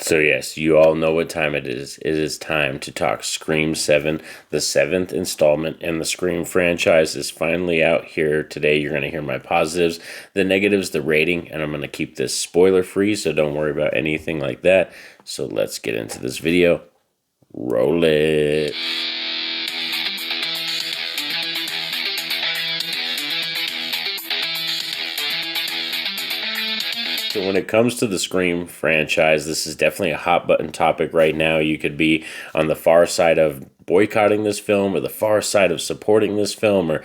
So yes, you all know what time it is. It is time to talk Scream 7. The seventh installment in the Scream franchise is finally out here today. You're going to hear my positives, the negatives, the rating, and I'm going to keep this spoiler free, so don't worry about anything like that. So let's get into this video. Roll it. So when it comes to the Scream franchise, this is definitely a hot button topic right now. You could be on the far side of boycotting this film or the far side of supporting this film, or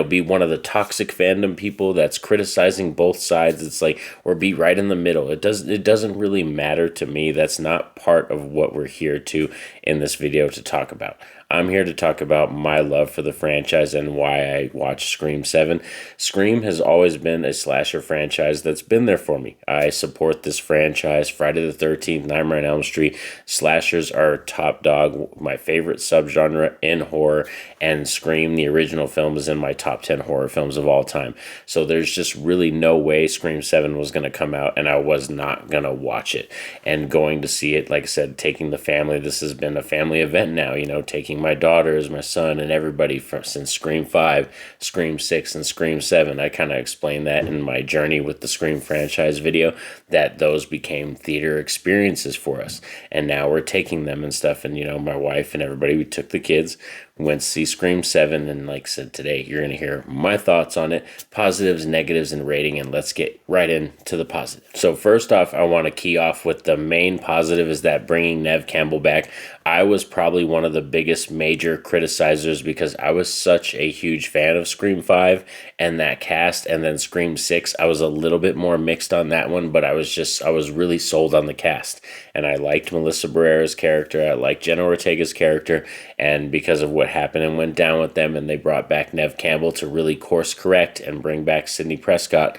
be one of the toxic fandom people that's criticizing both sides. It's like, or be right in the middle. It doesn't really matter to me. That's not part of what we're here to in this video to talk about. I'm here to talk about my love for the franchise and why I watched Scream 7. Scream has always been a slasher franchise that's been there for me. I support this franchise. Friday the 13th, Nightmare on Elm Street. Slashers are top dog, my favorite subgenre in horror, and Scream, the original film, is in my top 10 horror films of all time. So there's just really no way Scream 7 was going to come out and I was not going to watch it. And going to see it, like I said, taking the family, this has been a family event now, taking my daughters, my son, and everybody since Scream 5, Scream 6, and Scream 7. I kind of explained that in my journey with the Scream franchise video, that those became theater experiences for us. And now we're taking them and stuff. And, my wife and everybody, we took the kids, went to see Scream 7. And like I said, today, you're going to hear my thoughts on it, positives, negatives, and rating. And let's get right into the positive. So first off, I want to key off with the main positive is that bringing Neve Campbell back. I was probably one of the biggest major criticizers because I was such a huge fan of Scream 5 and that cast, and then Scream 6, I was a little bit more mixed on that one, but I was really sold on the cast. And I liked Melissa Barrera's character, I liked Jenna Ortega's character, and because of what happened and went down with them, and they brought back Neve Campbell to really course correct and bring back Sidney Prescott,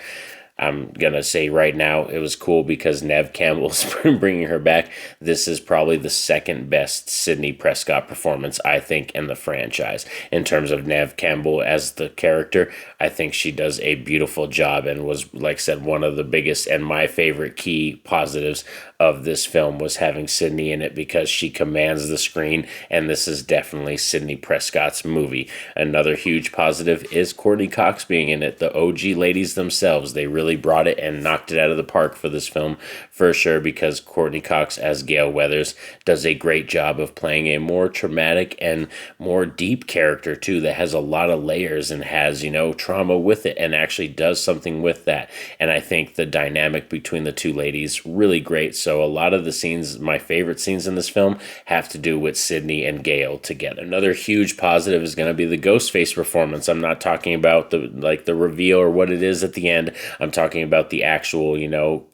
I'm going to say right now it was cool because Neve Campbell's bringing her back. This is probably the second best Sidney Prescott performance, I think, in the franchise. In terms of Neve Campbell as the character, I think she does a beautiful job and was, like I said, one of the biggest and my favorite key positives of this film was having Sidney in it because she commands the screen, and this is definitely Sidney Prescott's movie. Another huge positive is Courteney Cox being in it. The OG ladies themselves, they really brought it and knocked it out of the park for this film for sure, because Courteney Cox as Gale Weathers does a great job of playing a more traumatic and more deep character too, that has a lot of layers and has, trauma with it, and actually does something with that. And I think the dynamic between the two ladies really great. So a lot of the scenes, my favorite scenes in this film, have to do with Sidney and Gale together. Another huge positive is going to be the Ghostface performance. I'm not talking about the reveal or what it is at the end. I'm talking about the actual,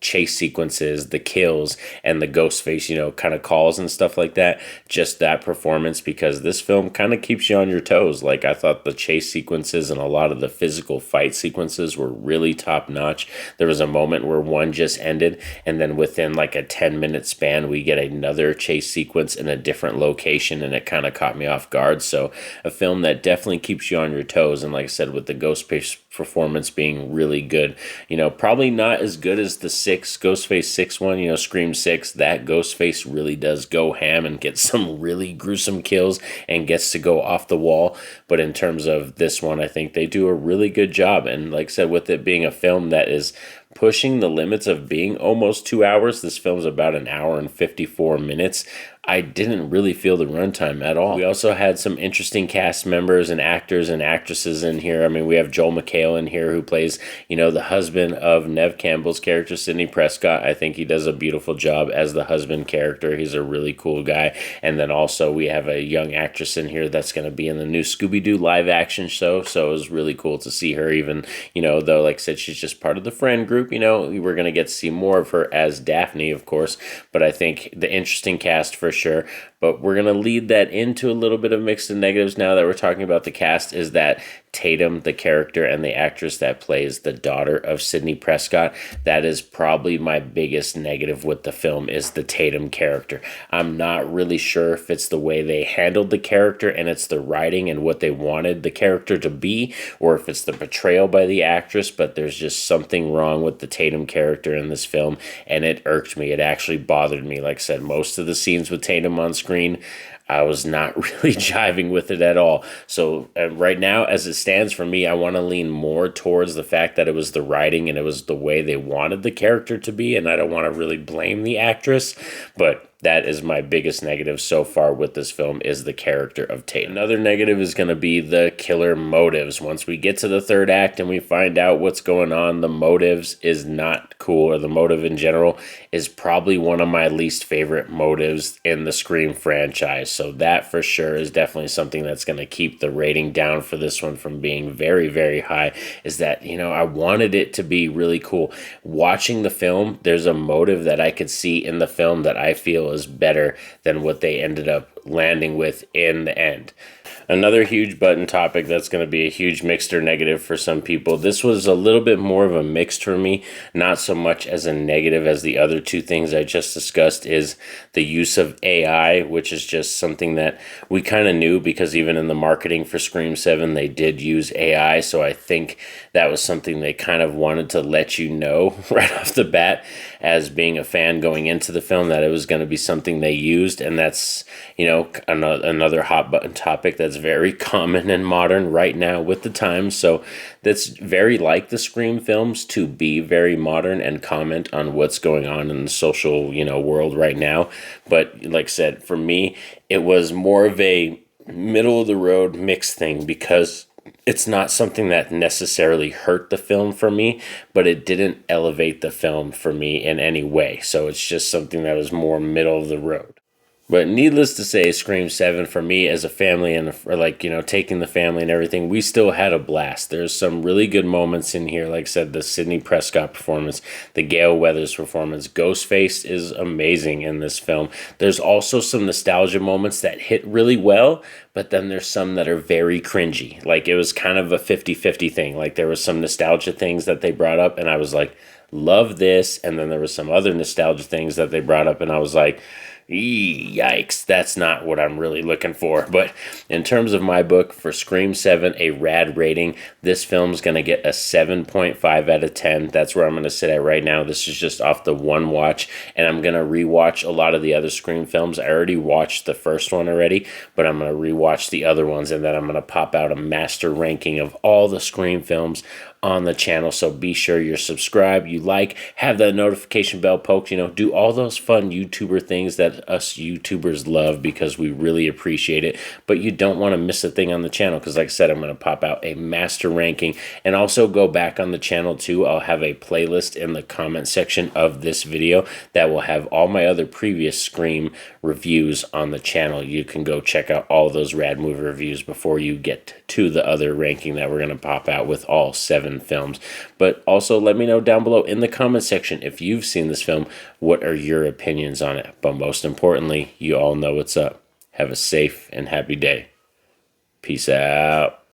chase sequences, the kills, and the Ghostface, kind of calls and stuff like that. Just that performance, because this film kind of keeps you on your toes. Like, I thought the chase sequences and a lot of the physical fight sequences were really top notch. There was a moment where one just ended, and then within like a 10-minute span, we get another chase sequence in a different location, and it kind of caught me off guard. So a film that definitely keeps you on your toes. And like I said, with the Ghostface performance being really good, probably not as good as the Ghostface 6 one, Scream 6. That Ghostface really does go ham and get some really gruesome kills and gets to go off the wall. But in terms of this one, I think they do a really good job. And like I said, with it being a film that is pushing the limits of being almost 2 hours, this film's about an hour and 54 minutes. I didn't really feel the runtime at all. We also had some interesting cast members and actors and actresses in here. I mean, we have Joel McHale in here who plays, the husband of Neve Campbell's character, Sidney Prescott. I think he does a beautiful job as the husband character. He's a really cool guy. And then also we have a young actress in here that's going to be in the new Scooby-Doo live action show. So it was really cool to see her, even, though, like I said, she's just part of the friend group. We're going to get to see more of her as Daphne, of course. But I think the interesting cast for sure. But we're going to lead that into a little bit of mixed and negatives now that we're talking about the cast, is that Tatum, the character and the actress that plays the daughter of Sidney Prescott, that is probably my biggest negative with the film, is the Tatum character. I'm not really sure if it's the way they handled the character and it's the writing and what they wanted the character to be, or if it's the portrayal by the actress, but there's just something wrong with the Tatum character in this film, and it irked me. It actually bothered me. Like I said, most of the scenes with Tatum on screen, I was not really jiving with it at all. So right now, as it stands for me, I want to lean more towards the fact that it was the writing and it was the way they wanted the character to be, and I don't want to really blame the actress, but that is my biggest negative so far with this film, is the character of Tatum. Another negative is going to be the killer motives. Once we get to the third act and we find out what's going on, the motives is not cool, or the motive in general is probably one of my least favorite motives in the Scream franchise. So that for sure is definitely something that's going to keep the rating down for this one from being very, very high, is that, I wanted it to be really cool. Watching the film, there's a motive that I could see in the film that I feel is better than what they ended up landing with in the end. Another huge button topic that's going to be a huge mixed or negative for some people. This was a little bit more of a mixed for me, not so much as a negative as the other two things I just discussed, is the use of AI, which is just something that we kind of knew because even in the marketing for Scream 7, they did use AI. So I think that was something they kind of wanted to let you know right off the bat as being a fan going into the film, that it was going to be something they used. And that's, another hot button topic that's very common and modern right now with the times. So that's very like the Scream films to be very modern and comment on what's going on in the social, world right now. But like I said, for me, it was more of a middle of the road mixed thing, because it's not something that necessarily hurt the film for me, but it didn't elevate the film for me in any way. So it's just something that was more middle of the road. But needless to say, Scream 7 for me as a family and taking the family and everything, we still had a blast. There's some really good moments in here. Like I said, the Sidney Prescott performance, the Gale Weathers performance. Ghostface is amazing in this film. There's also some nostalgia moments that hit really well, but then there's some that are very cringy. Like, it was kind of a 50-50 thing. Like, there was some nostalgia things that they brought up, and I was like, love this. And then there was some other nostalgia things that they brought up, and I was like, yikes, that's not what I'm really looking for. But in terms of my book for Scream 7, a Radd rating, this film's going to get a 7.5 out of 10. That's where I'm going to sit at right now. This is just off the one watch, and I'm going to rewatch a lot of the other Scream films. I already watched the first one already, but I'm going to rewatch the other ones, and then I'm going to pop out a master ranking of all the Scream films on the channel. So be sure you're subscribed, you like, have that notification bell poked, do all those fun YouTuber things that us YouTubers love, because we really appreciate it. But you don't want to miss a thing on the channel, because like I said, I'm going to pop out a master ranking, and also go back on the channel too. I'll have a playlist in the comment section of this video that will have all my other previous Scream reviews on the channel. You can go check out all those Radd movie reviews before you get to the other ranking that we're going to pop out with all 7 films. But also let me know down below in the comment section, if you've seen this film, what are your opinions on it? But most importantly, you all know what's up. Have a safe and happy day. Peace out.